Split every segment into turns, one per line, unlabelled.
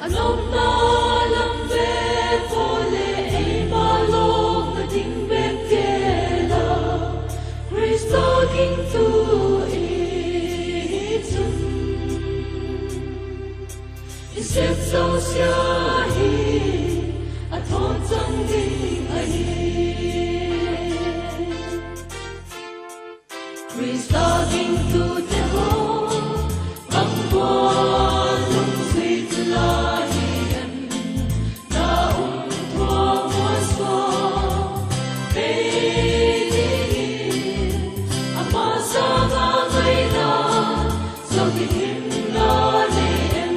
anom na lam ve pole e malong na ding ve kela Christo king tu e chun isep so sia hi a thon chang ding a hi Christo king tu te ho bang qua lung sweet la hi em na thua mua so pe ama sa nga ngai na so ki him na le em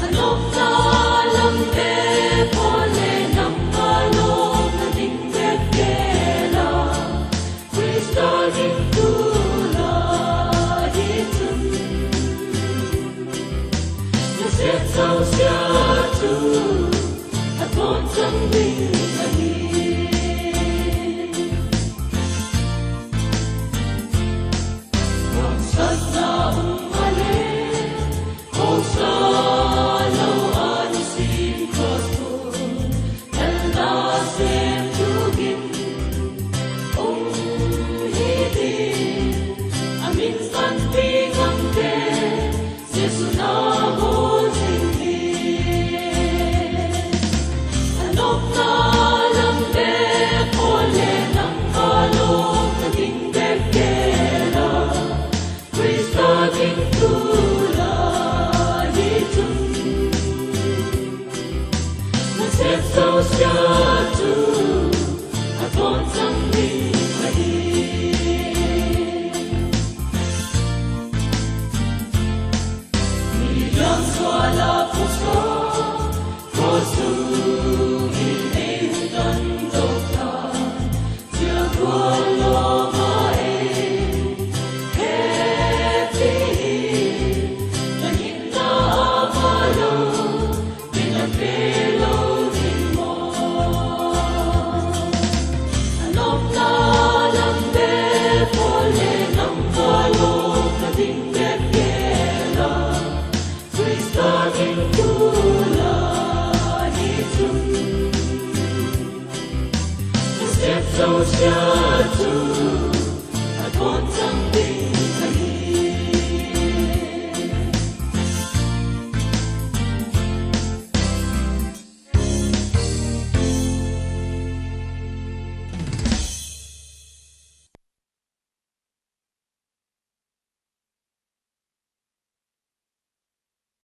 anom na lam pe pole nam na lo na ding ve ke la Christ in